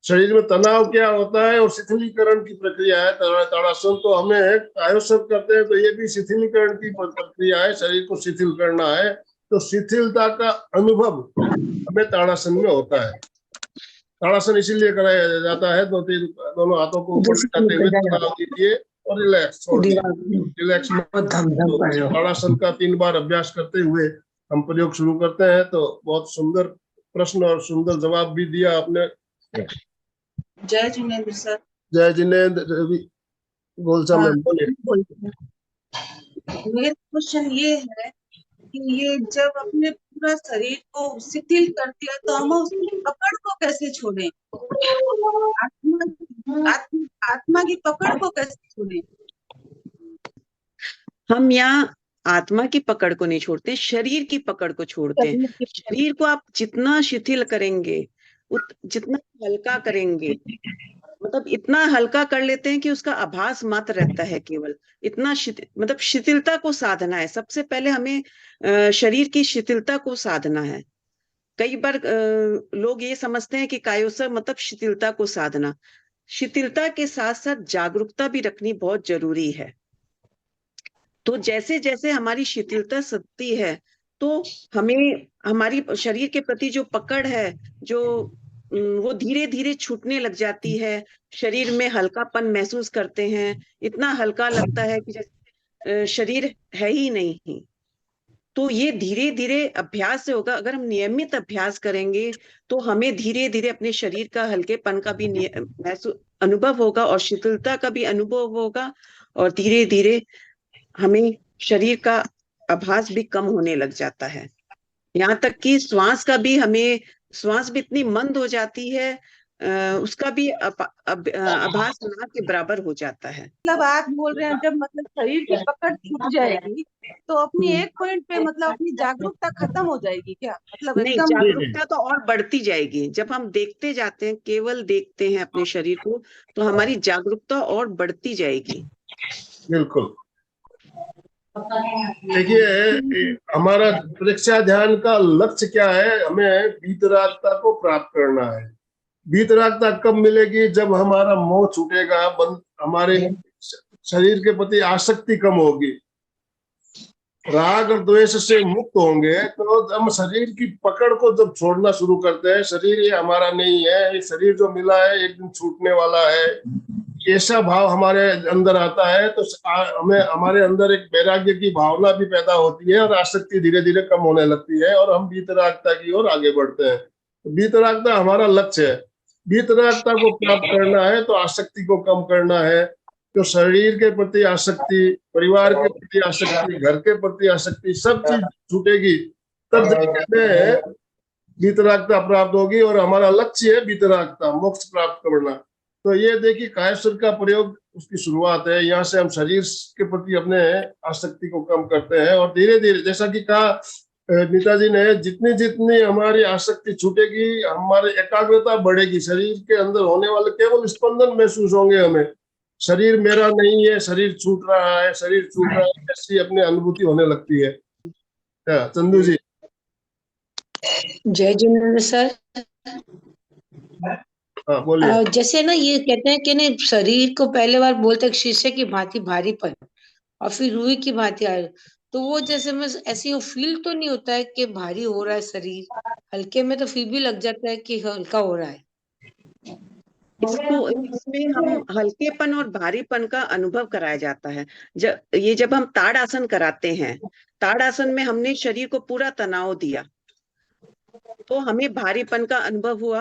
शरीर में तनाव क्या होता है और शिथिलीकरण की प्रक्रिया है ताड़ासन। तो हमें कायोत्सर्ग करते हैं तो ये भी शिथिलीकरण की प्रक्रिया है, शरीर को शिथिल करना है। तो शिथिलता का अनुभव हमें ताड़ासन में होता है। ताड़ासन इसीलिए कराया जाता है, दोनों हाथों को ऊपर लेटाते हुए तनाव दीजिए और रिलैक्स छोड़ दीजिए, रिलैक्स। ताड़ासन का 3 बार अभ्यास करते हुए हम प्रयोग शुरू करते हैं। तो बहुत सुंदर प्रश्न और सुंदर जवाब भी दिया आपने। जय जिनेंद्र सर। जय जिनेंद्र। रवि गोलसा मैम, बोलिए। मेरा क्वेश्चन ये है कि ये जब अपने पूरा शरीर को शिथिल कर दिया तो हम उसकी पकड़ को कैसे छोड़ें? आत्मा की पकड़ को कैसे छोड़ें? हम यहाँ आत्मा की पकड़ को नहीं छोड़ते, शरीर की पकड़ को छोड़ते हैं। शरीर को आप जितना शिथिल करेंगे, जितना हल्का करेंगे, मतलब इतना हल्का कर लेते हैं कि उसका आभास मात्र रहता है केवल। इतना मतलब शिथिलता को साधना है। सबसे पहले हमें शरीर की शिथिलता को साधना है। कई बार लोग ये समझते हैं कि कायोत्सव मतलब शिथिलता को साधना। शिथिलता के साथ साथ जागरूकता भी रखनी बहुत जरूरी है। तो जैसे जैसे हमारी शिथिलता सधती है, तो हमें हमारी शरीर के प्रति जो पकड़ है, जो वो धीरे धीरे छूटने लग जाती है। शरीर में हल्कापन महसूस करते हैं। इतना हल्का लगता है कि जैसे शरीर है ही नहीं। तो ये धीरे धीरे अभ्यास से होगा। अगर हम नियमित अभ्यास करेंगे तो हमें धीरे धीरे अपने शरीर का हल्केपन का भी महसूस अनुभव होगा और शिथिलता का भी अनुभव होगा। और धीरे धीरे हमें शरीर का आभास भी कम होने लग जाता है। यहाँ तक कि श्वास भी इतनी मंद हो जाती है, उसका भी आभास ना के बराबर हो जाता है। मतलब आप बोल रहे हैं जब मतलब शरीर की पकड़ छूट जाएगी तो अपनी एक पॉइंट पे मतलब अपनी जागरूकता खत्म हो जाएगी क्या? मतलब नहीं, एकदम जागरूकता तो और बढ़ती जाएगी। जब हम देखते जाते हैं, केवल देखते हैं अपने शरीर को, तो हमारी जागरूकता और बढ़ती जाएगी। बिल्कुल। देखिए, हमारा परीक्षा ध्यान का लक्ष्य क्या है? हमें वीतरागता को प्राप्त करना है। वीतरागता कब मिलेगी? जब हमारा मोह छूटेगा, हमारे शरीर के प्रति आसक्ति कम होगी, राग और द्वेष से मुक्त होंगे, तो हम शरीर की पकड़ को जब छोड़ना शुरू करते हैं, शरीर ये हमारा नहीं है, ये शरीर जो मिला है एक दिन छूटने वाला है, ऐसा भाव हमारे अंदर आता है, तो हमें हमारे अंदर एक वैराग्य की भावना भी पैदा होती है और आसक्ति धीरे धीरे कम होने लगती है और हम वीतरागता की ओर आगे बढ़ते हैं। तो वीतरागता हमारा लक्ष्य है। वीतरागता को प्राप्त करना है तो आसक्ति को कम करना है। तो शरीर के प्रति आसक्ति, परिवार के प्रति आसक्ति, घर के प्रति आसक्ति, सब चीज छूटेगी, तब जाके वीतरागता प्राप्त होगी। और हमारा लक्ष्य है वीतरागता, मोक्ष प्राप्त करना। तो ये देखिए, कायस्वर का प्रयोग उसकी शुरुआत है। यहाँ से हम शरीर के प्रति अपने आसक्ति को कम करते हैं और धीरे धीरे, जैसा कि कहा नीताजी ने, जितनी जितनी हमारी आसक्ति छूटेगी, हमारी एकाग्रता बढ़ेगी। शरीर के अंदर होने वाले केवल स्पंदन महसूस होंगे हमें। शरीर मेरा नहीं है, शरीर छूट रहा है, शरीर छूट रहा है, ऐसी अपनी अनुभूति होने लगती है। चंदू जी। जय जिनेंद्र सर। हाँ, बोलिए। जैसे ना ये कहते हैं कि नहीं, शरीर को पहले बार बोलते हैं शीशे की भांति भारीपन, और फिर रूई की भांति आ, तो वो जैसे में ऐसी फील तो नहीं होता है कि भारी हो रहा है शरीर, हल्के में तो फिर भी लग जाता है कि हल्का हो रहा है। इसमें हम हल्केपन और भारीपन का अनुभव कराया जाता है। जब हम ताड़ आसन कराते हैं, ताड़ आसन में हमने शरीर को पूरा तनाव दिया, तो हमें भारीपन का अनुभव हुआ।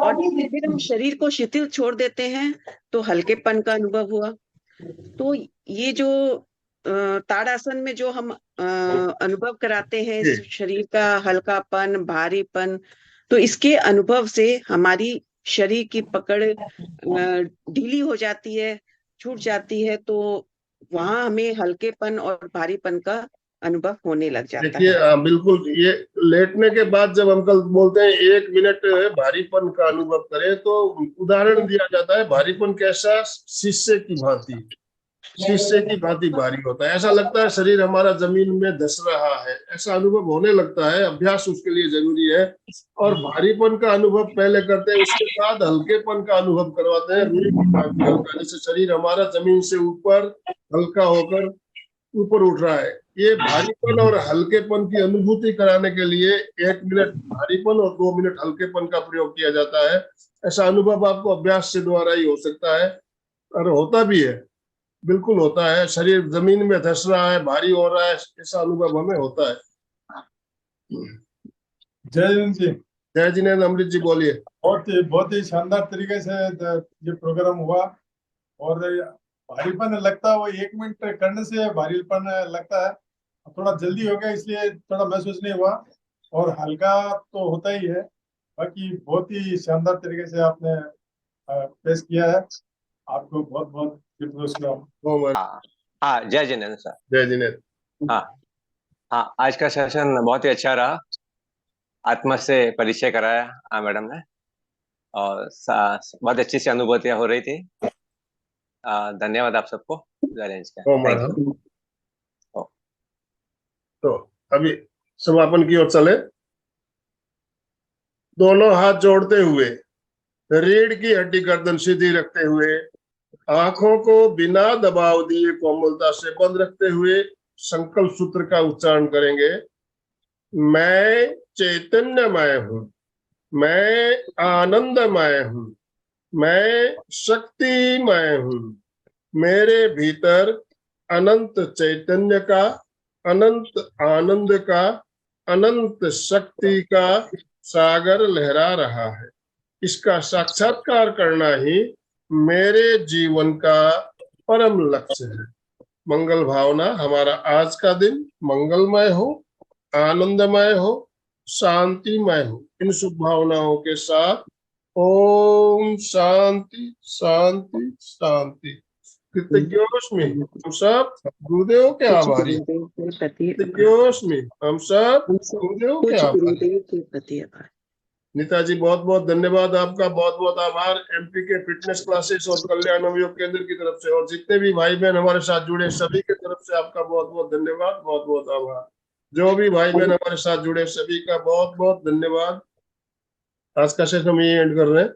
और फिर हम शरीर को शिथिल छोड़ देते हैं तो हल्केपन का अनुभव हुआ। तो ये जो ताड़ासन में जो हम अनुभव कराते हैं शरीर का हल्कापन, भारीपन, तो इसके अनुभव से हमारी शरीर की पकड़ ढीली हो जाती है, छूट जाती है। तो वहां हमें हल्केपन और भारीपन का अनुभव होने लग जाता देखिए, है। बिल्कुल। ये लेटने के बाद जब अंकल बोलते हैं 1 मिनट भारीपन का अनुभव करें, तो उदाहरण दिया जाता है, भारीपन कैसा? शीशे की भांति, शीशे की भांति भारी होता है। ऐसा लगता है शरीर हमारा जमीन में धस रहा है, ऐसा अनुभव होने लगता है। अभ्यास उसके लिए जरूरी है। और भारीपन का अनुभव पहले करते हैं, उसके बाद हल्केपन का अनुभव करवाते हैं, रूई की भांति हल्का, जैसे शरीर हमारा जमीन से ऊपर हल्का होकर ऊपर उठ रहा है। ये भारीपन और हल्केपन की अनुभूति कराने के लिए 1 मिनट भारीपन और 2 मिनट हल्केपन का प्रयोग किया जाता है। ऐसा अनुभव आपको अभ्यास से द्वारा ही हो सकता है, और होता भी है, बिल्कुल होता है। शरीर जमीन में धस रहा है, भारी हो रहा है, ऐसा अनुभव हमें होता है। जय जी। जय जिनेंद्र। अमृत जी बोलिए। बहुत ही शानदार तरीके से ये प्रोग्राम हुआ। और भारीपन लगता है वो 1 मिनट करने से भारीपन लगता है, थोड़ा जल्दी हो गया इसलिए थोड़ा महसूस नहीं हुआ, और हल्का तो होता ही है। बाकी बहुत ही शानदार तरीके से आपने पेश किया है, आपको बहुत बहुत हाँ, जय जिनेंद्र सर। जय जिनेंद्र। हाँ, आज का सेशन बहुत ही अच्छा रहा। आत्मा से परिचय कराया मैडम ने। और बहुत अच्छी सी अनुभूतियां हो रही थी। धन्यवाद आप सबको अरेंज का। ओ थैंक मैडम, यू। तो अभी समापन की ओर चले। दोनों हाथ जोड़ते हुए, रीढ़ की हड्डी गर्दन सीधी रखते हुए, आंखों को बिना दबाव दिए कोमलता से बंद रखते हुए संकल्प सूत्र का उच्चारण करेंगे। मैं चैतन्यमय हूँ, मैं आनंदमय हूँ, मैं शक्तिमय हूँ, मेरे भीतर अनंत चैतन्य का, अनंत आनंद का, अनंत शक्ति का सागर लहरा रहा है। इसका साक्षात्कार करना ही मेरे जीवन का परम लक्ष्य है। मंगल भावना हमारा आज का दिन मंगलमय हो, आनंदमय हो, शांतिमय हो। इन शुभ भावनाओं के साथ ओम शांति शांति शांति। कृतज्ञोस्मि, हम सब गुरुदेव के आभारी। कृतज्ञोस्मि, हम सब गुरुदेव के आभारी। नीताजी बहुत बहुत धन्यवाद आपका, बहुत बहुत आभार एमपी के फिटनेस क्लासेस और कल्याण योग केंद्र की तरफ से, और जितने भी भाई बहन हमारे साथ जुड़े सभी की तरफ से आपका बहुत बहुत धन्यवाद, बहुत बहुत आभार। जो भी भाई बहन हमारे साथ जुड़े सभी का बहुत बहुत धन्यवाद। आज का सेशन हम ये एंड कर रहे हैं।